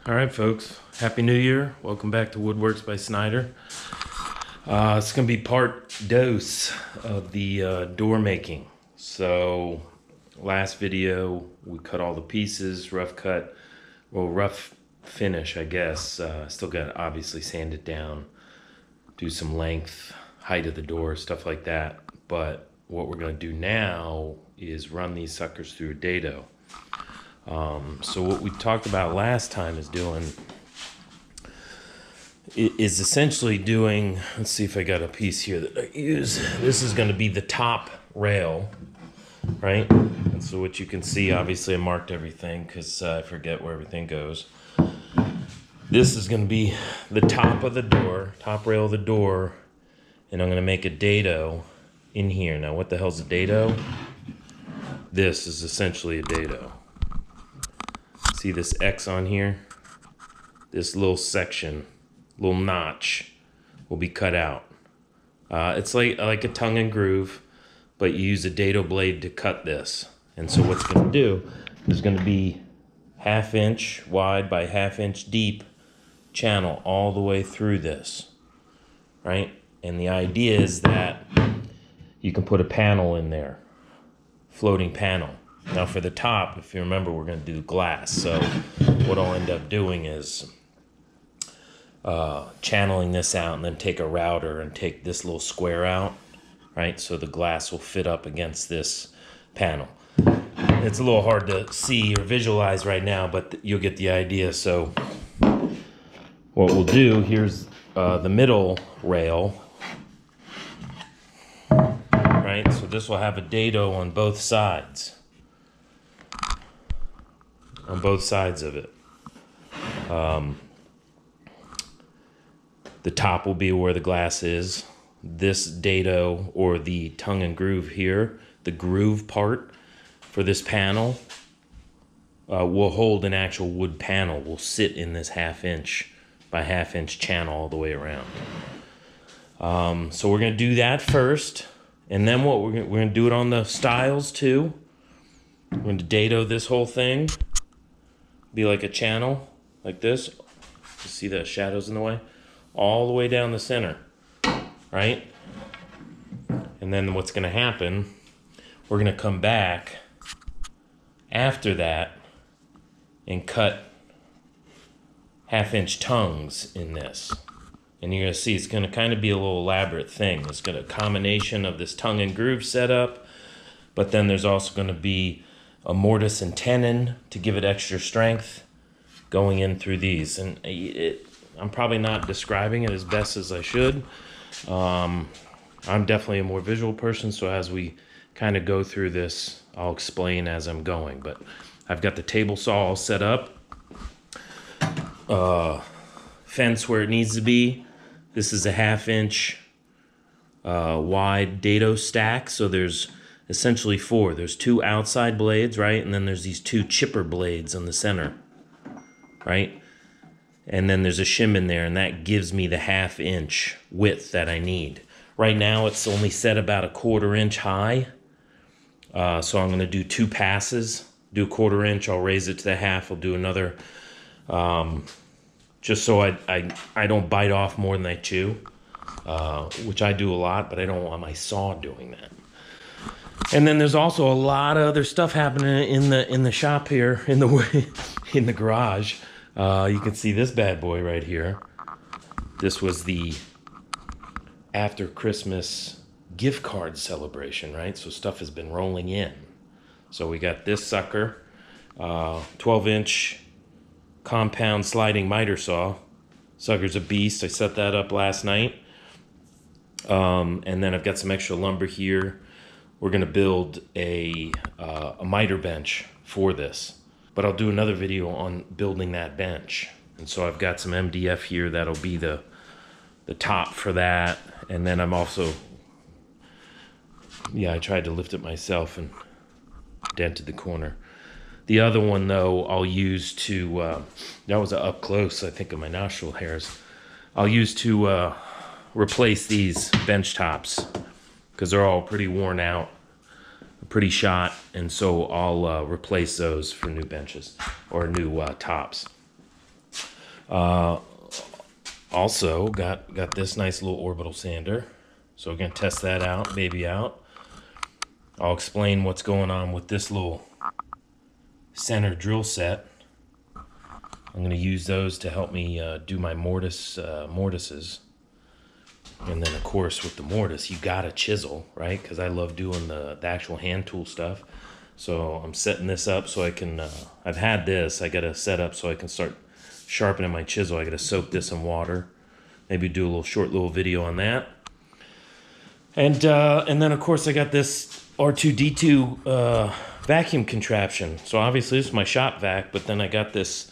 All right, folks. Happy New Year. Welcome back to Woodworks by Snyder. It's going to be part dose of the door making. So last video, we cut all the pieces, rough finish, I guess. Still got to obviously sand it down, do some length, height of the door, stuff like that. But what we're going to do now is run these suckers through a dado. So what we talked about last time is essentially doing, let's see if I got a piece here that I use. This is going to be the top rail, right? And so what you can see, obviously I marked everything because I forget where everything goes. This is going to be the top of the door, top rail of the door, and I'm going to make a dado in here. Now what the hell's a dado? This is essentially a dado. See this X on here? This little section, little notch will be cut out. It's like a tongue and groove, but you use a dado blade to cut this. And so what's going to do is going to be 1/2 inch wide by 1/2 inch deep channel all the way through this, right? And the idea is that you can put a panel in there, floating panel. Now for the top, if you remember, we're going to do glass. So what I'll end up doing is channeling this out and then take a router and take this little square out, right? So the glass will fit up against this panel. It's a little hard to see or visualize right now, but you'll get the idea. So what we'll do, here's the middle rail, right? So this will have a dado on both sides. On both sides of it. The top will be where the glass is. This dado, or the tongue and groove here, the groove part for this panel, will hold an actual wood panel. Will sit in this 1/2 inch by 1/2 inch channel all the way around. So we're going to do that first, and then what we're going to do it on the stiles too. We're going to dado this whole thing. Be like a channel, like this. You see the shadows in the way? All the way down the center, right? And then what's going to happen, we're going to come back after that and cut 1/2 inch tongues in this. And you're going to see it's going to kind of be a little elaborate thing. It's got a combination of this tongue and groove setup, but then there's also going to be a mortise and tenon to give it extra strength going in through these. And I'm probably not describing it as best as I should. I'm definitely a more visual person, so as we kind of go through this, I'll explain as I'm going. But I've got the table saw all set up. Fence where it needs to be. This is a 1/2 inch wide dado stack, so there's essentially 4. There's 2 outside blades, right? And then there's these 2 chipper blades on the center, right? And then there's a shim in there, and that gives me the 1/2 inch width that I need. Right now, it's only set about a 1/4 inch high. So I'm going to do 2 passes, do a 1/4 inch. I'll raise it to the 1/2. I'll do another, just so I don't bite off more than I chew, which I do a lot, but I don't want my saw doing that. And then there's also a lot of other stuff happening in the shop here, in the garage. You can see this bad boy right here. This was the after Christmas gift card celebration, right? So stuff has been rolling in. So we got this sucker, 12 inch compound sliding miter saw. Sucker's a beast. I set that up last night. And then I've got some extra lumber here. We're going to build a miter bench for this. But I'll do another video on building that bench. And so I've got some MDF here that'll be the top for that. And then I'm also, I tried to lift it myself and dented the corner. The other one, though, I'll use to, that was up close, I think, of my nostril hairs. I'll use to replace these bench tops because they're all pretty worn out, pretty shot, and so I'll replace those for new benches or new tops. Also got this nice little orbital sander. So we're gonna test that out, baby out. I'll explain what's going on with this little center drill set. I'm gonna use those to help me do my mortises. And then of course with the mortise, you gotta chisel, right? Because I love doing the actual hand tool stuff. So I'm setting this up so I can, I've had this, I gotta set up so I can start sharpening my chisel. I gotta soak this in water. Maybe do a short little video on that. And then of course I got this R2D2 vacuum contraption. So obviously this is my shop vac, but then I got this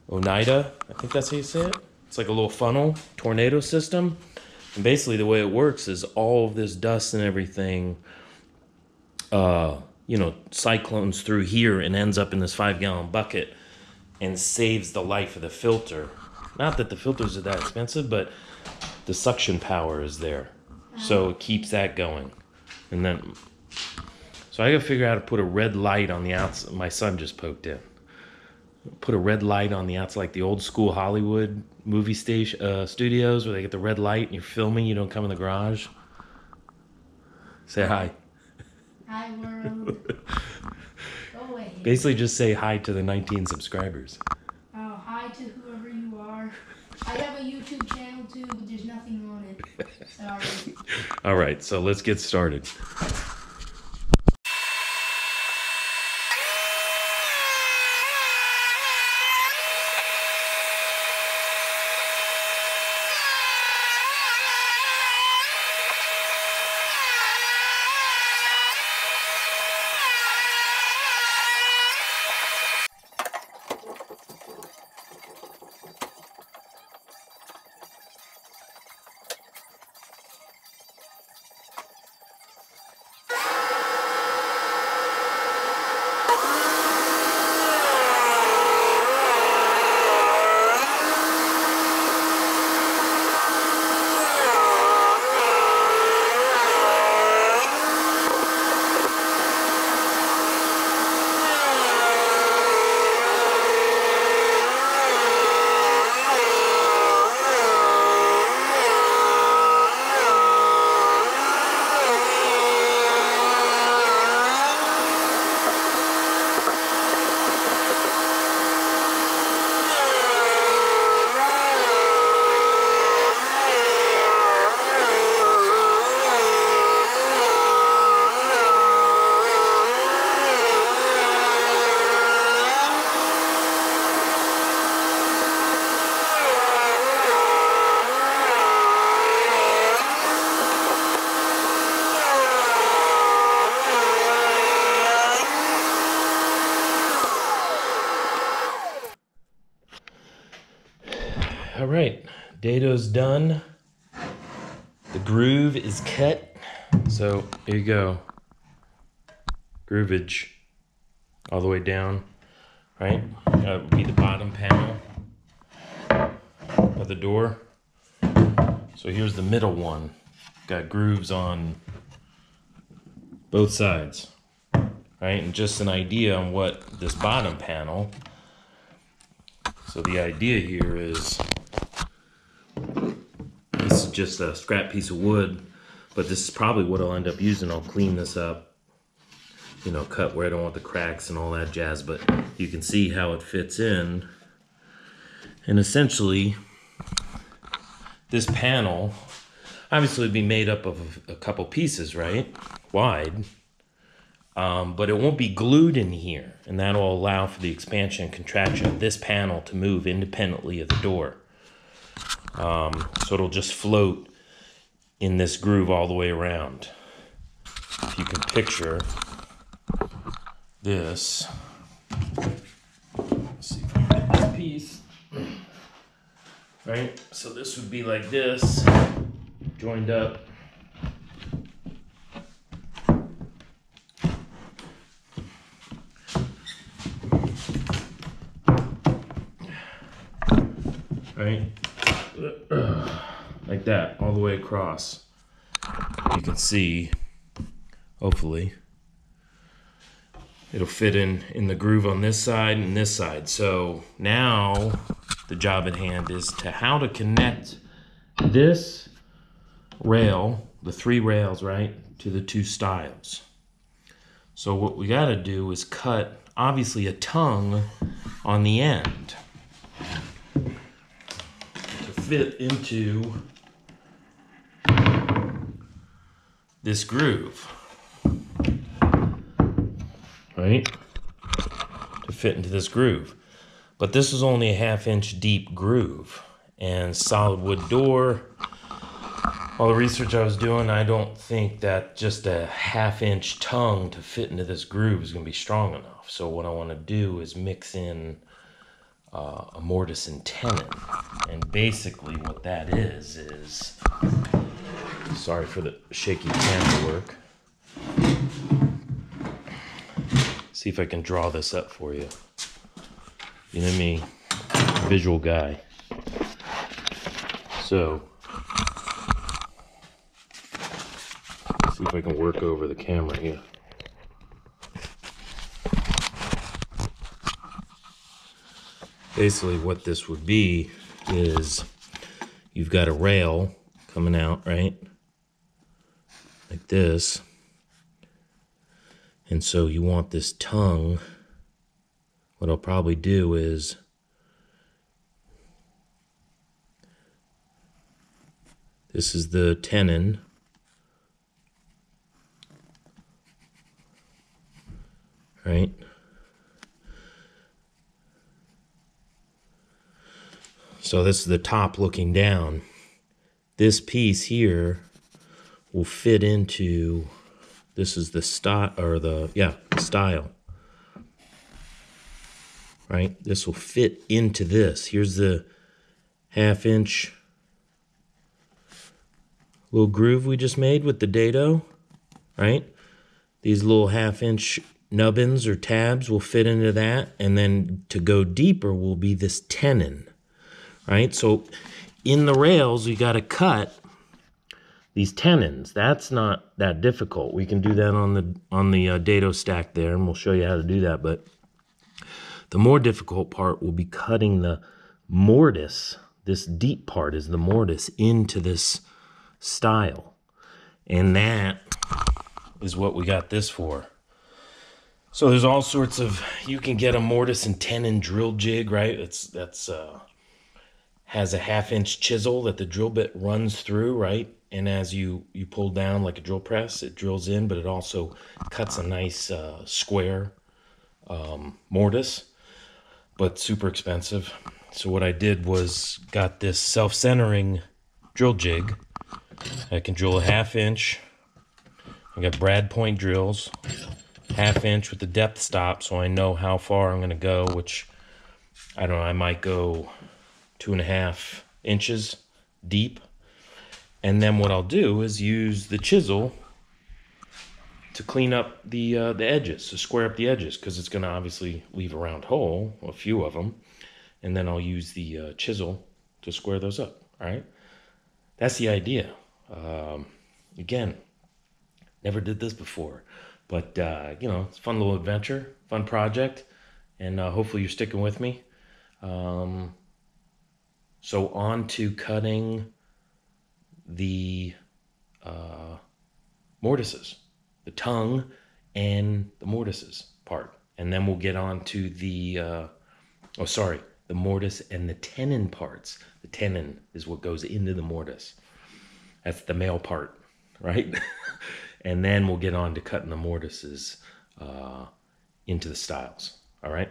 Oneida, I think that's how you say it. It's like a little funnel tornado system. And basically the way it works is all of this dust and everything, you know, cyclones through here and ends up in this 5-gallon bucket and saves the life of the filter. Not that the filters are that expensive, but the suction power is there. So it keeps that going. And then, so I gotta figure out how to put a red light on the outside. My son just poked in. Put a red light on the outside, like the old school Hollywood movie studios where they get the red light and you're filming, you don't come in the garage. Say hi. Hi, world. Go away. Basically just say hi to the 19 subscribers. Oh, hi to whoever you are. I have a YouTube channel too, but there's nothing on it. Sorry. All right, so let's get started. All right, dado's done. The groove is cut. So here you go. Groovage all the way down, right? That would be the bottom panel of the door. So here's the middle one. Got grooves on both sides, right? And just an idea on what this bottom panel. So the idea here is, this is just a scrap piece of wood, but this is probably what I'll end up using. I'll clean this up, you know, cut where I don't want the cracks and all that jazz, but you can see how it fits in. And essentially, this panel obviously would be made up of a couple pieces, right? Wide. But it won't be glued in here, and that'll allow for the expansion and contraction of this panel to move independently of the door. So it'll just float in this groove all the way around. If you can picture this, let's see if I can get this piece, right? So this would be like this, joined up. Right? Like that, all the way across. You can see, hopefully, it'll fit in the groove on this side and this side. So now the job at hand is to how to connect this rail, the 3 rails, right, to the 2 stiles. So what we got to do is cut, obviously, a tongue on the end to fit into this groove, right? To fit into this groove. But this is only a 1/2 inch deep groove, and solid wood door. All the research I was doing, I don't think that just a 1/2 inch tongue to fit into this groove is going to be strong enough. So what I want to do is mix in a mortise and tenon. And basically what that is, sorry for the shaky camera work. See if I can draw this up for you. You know me, visual guy. So, see if I can work over the camera here. Basically what this would be is you've got a rail coming out, right? Like this. And so you want this tongue. What I'll probably do is this is the tenon. Right? So this is the top looking down. This piece here will fit into, this is the style, or style. Right? This will fit into this. Here's the 1/2 inch little groove we just made with the dado, right? These little 1/2 inch nubbins or tabs will fit into that, and then to go deeper will be this tenon, right? So in the rails, you got to cut these tenons. That's not that difficult. We can do that on the dado stack there, and we'll show you how to do that. But the more difficult part will be cutting the mortise. This deep part is the mortise into this style, and that is what we got this for. So there's all sorts of, you can get a mortise and tenon drill jig, right? That's has a 1/2 inch chisel that the drill bit runs through, right? And as you pull down like a drill press, it drills in, but it also cuts a nice square mortise, but super expensive. So what I did was got this self-centering drill jig. I can drill a 1/2 inch. I got brad point drills, 1/2 inch with the depth stop, so I know how far I'm going to go, which, I don't know, I might go 2.5 inches deep. And then what I'll do is use the chisel to clean up the edges, to square up the edges, because it's going to obviously leave a round hole, a few of them. And then I'll use the chisel to square those up, all right? That's the idea. Again, never did this before, but you know, it's a fun little adventure, fun project, and hopefully you're sticking with me. So on to cutting the mortises, the tongue and the mortises part, and then we'll get on to the the mortise and the tenon parts. The tenon is what goes into the mortise. That's the male part, right? And then we'll get on to cutting the mortises into the stiles. All right.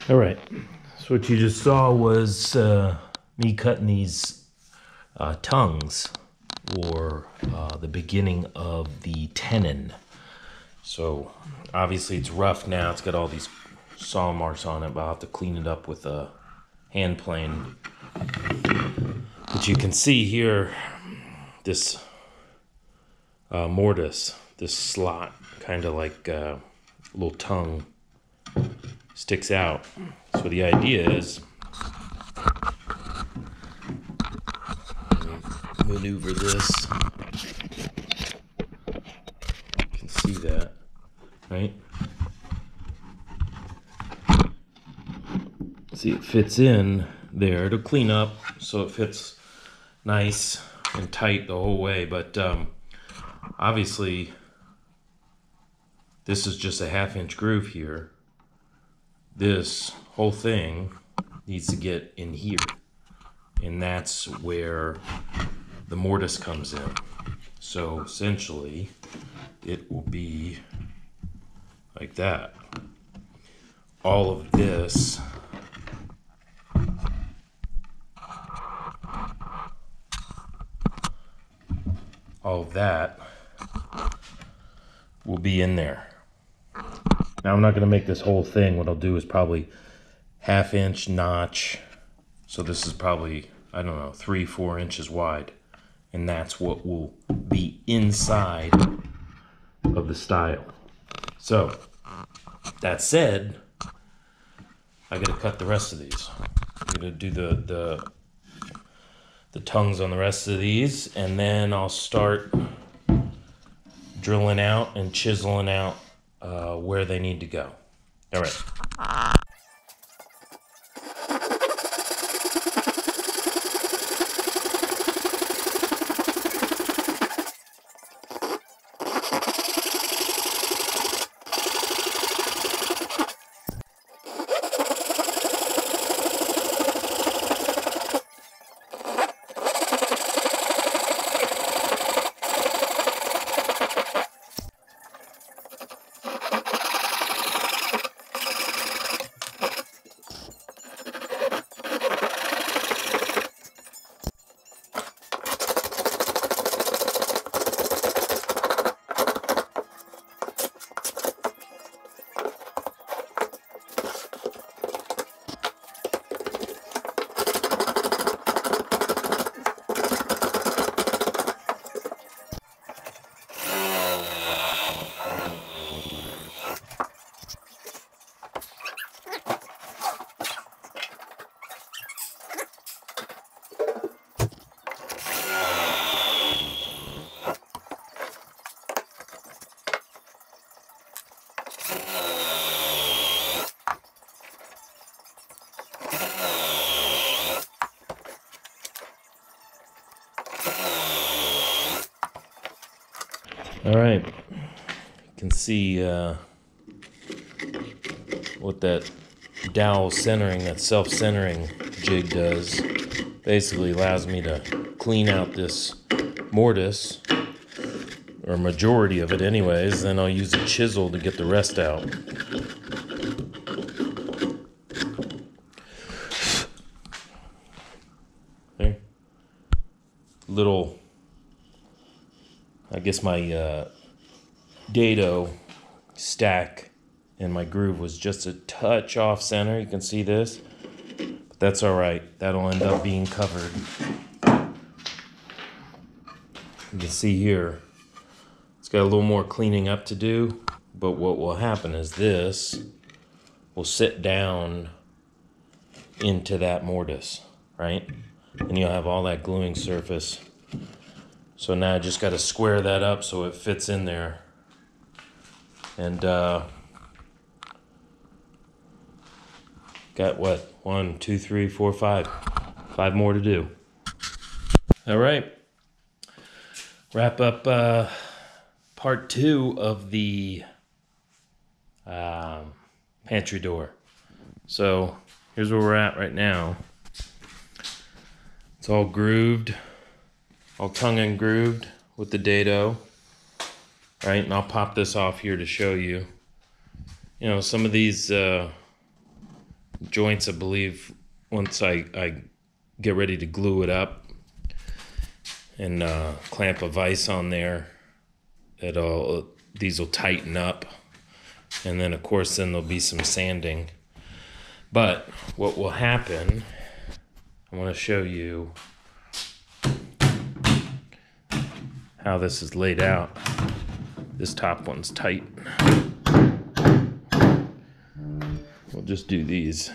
All right, So what you just saw was me cutting these tongues, or the beginning of the tenon. So obviously it's rough now. It's got all these saw marks on it, but I'll have to clean it up with a hand plane. But you can see here this mortise, this slot, kind of like a little tongue sticks out. So the idea is, maneuver this. You can see that, right? See, it fits in there to clean up, so it fits nice and tight the whole way. But obviously, this is just a 1/2 inch groove here. This whole thing needs to get in here, and that's where the mortise comes in. So essentially, it will be like that. All of this all of that will be in there. Now I'm not going to make this whole thing. What I'll do is probably 1/2 inch notch. So this is probably, I don't know, 3-4 inches wide. And that's what will be inside of the stile. So that said, I got to cut the rest of these. I'm going to do the tongues on the rest of these, and then I'll start drilling out and chiseling out where they need to go. All right. All right, you can see what that dowel centering, that self-centering jig does. Basically allows me to clean out this mortise, or majority of it anyways, then I'll use a chisel to get the rest out. Okay. Little, I guess my dado stack and my groove was just a touch off center. You can see this, but that's all right. That'll end up being covered. You can see here, it's got a little more cleaning up to do, but what will happen is this will sit down into that mortise, right? And you'll have all that gluing surface. So now I just got to square that up so it fits in there. And got what? 1, 2, 3, 4, 5. 5 more to do. All right. Wrap up part 2 of the pantry door. So here's where we're at right now. It's all grooved, all tongue and grooved with the dado, right? And I'll pop this off here to show you. You know, some of these joints, I believe, once I get ready to glue it up and clamp a vise on there, these will tighten up. And then, of course, then there'll be some sanding. But what will happen, I want to show you how this is laid out. This top one's tight. We'll just do these.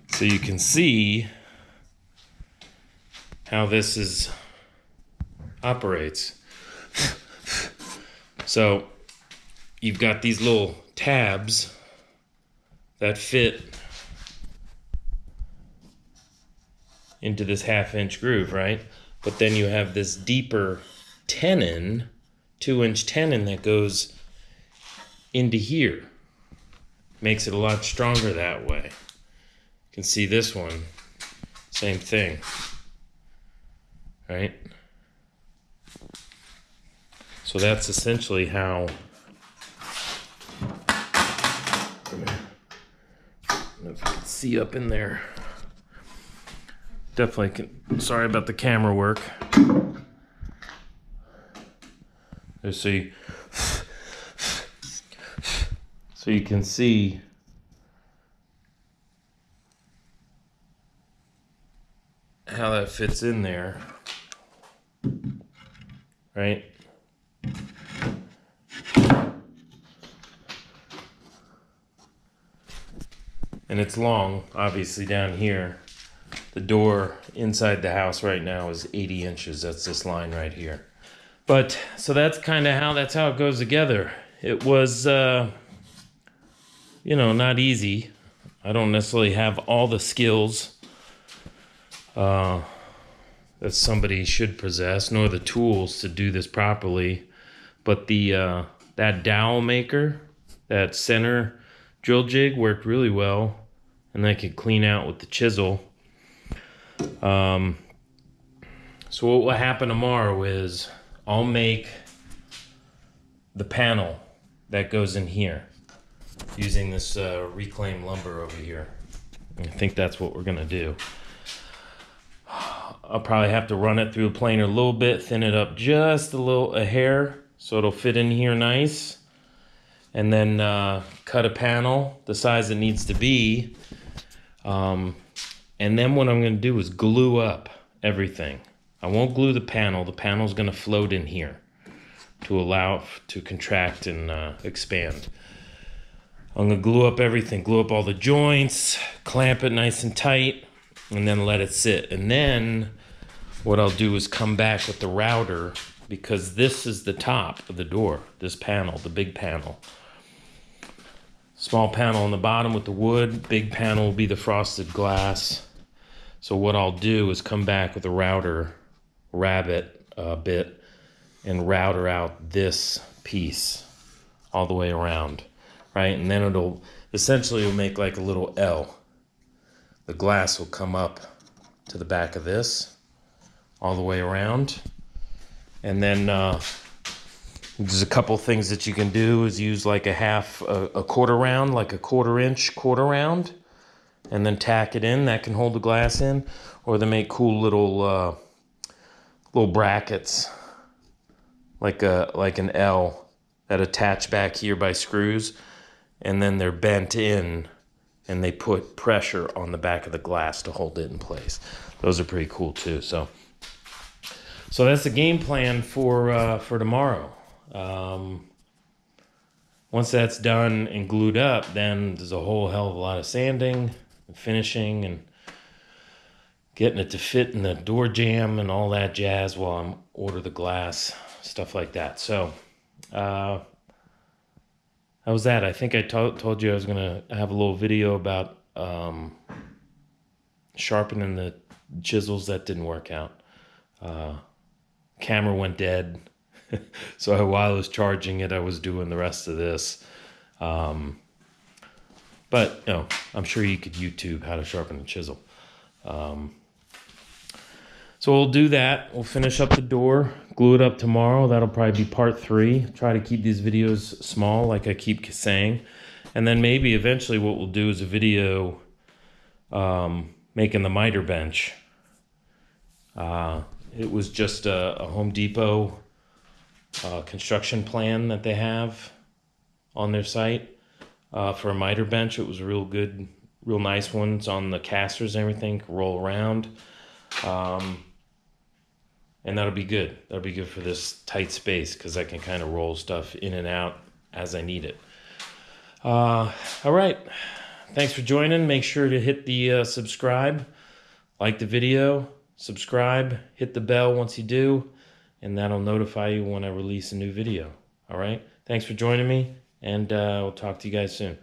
So you can see how this operates. So you've got these little tabs that fit into this 1/2-inch groove, right? But then you have this deeper tenon, 2-inch tenon that goes into here. Makes it a lot stronger that way. You can see this one, same thing, right? So that's essentially how, I don't know if you can see up in there. Definitely can, sorry about the camera work. Let's see. So you can see how that fits in there, right? And it's long, obviously, down here. The door inside the house right now is 80 inches. That's this line right here. But, so that's kind of how it goes together. It was, you know, not easy. I don't necessarily have all the skills that somebody should possess, nor the tools to do this properly. But that dowel maker, that center drill jig worked really well, and I could clean out with the chisel. So what will happen tomorrow is I'll make the panel that goes in here using this reclaimed lumber over here. I think that's what we're gonna do. I'll probably have to run it through a planer a little bit, thin it up just a hair, so it'll fit in here nice. And then cut a panel the size it needs to be. And then what I'm going to do is glue up everything. I won't glue the panel. The panel's going to float in here to allow it to contract and expand. I'm going to glue up everything, glue up all the joints, clamp it nice and tight, and then let it sit. And then what I'll do is come back with the router, because this is the top of the door, this panel, the big panel. Small panel on the bottom with the wood, big panel will be the frosted glass. So what I'll do is come back with a router, rabbet bit, and router out this piece all the way around, right? And then it'll make like a little L. The glass will come up to the back of this all the way around. And then there's a couple things that you can do is use like a quarter round, like a 1/4-inch quarter round, and then tack it in. That can hold the glass in. Or they make cool little brackets, like an L that attach back here by screws, and then they're bent in, and they put pressure on the back of the glass to hold it in place. Those are pretty cool too. So that's the game plan for tomorrow. Once that's done and glued up, then there's a whole hell of a lot of sanding and finishing and getting it to fit in the door jamb and all that jazz while I'm order the glass, stuff like that. So how was that? I think I told you I was gonna have a little video about sharpening the chisels. That didn't work out. Camera went dead. So while I was charging it, I was doing the rest of this. But, you know, I'm sure you could YouTube how to sharpen a chisel. So we'll do that. We'll finish up the door, glue it up tomorrow. That'll probably be part 3. Try to keep these videos small, like I keep saying. And then maybe eventually what we'll do is a video making the miter bench. It was just a Home Depot construction plan that they have on their site for a miter bench. It was a real good, real nice one. It's on the casters and everything, can roll around. And that'll be good. That'll be good for this tight space because I can kind of roll stuff in and out as I need it. All right. Thanks for joining. Make sure to hit the subscribe, like the video, subscribe, hit the bell once you do, and that'll notify you when I release a new video. All right. Thanks for joining me, and we'll talk to you guys soon.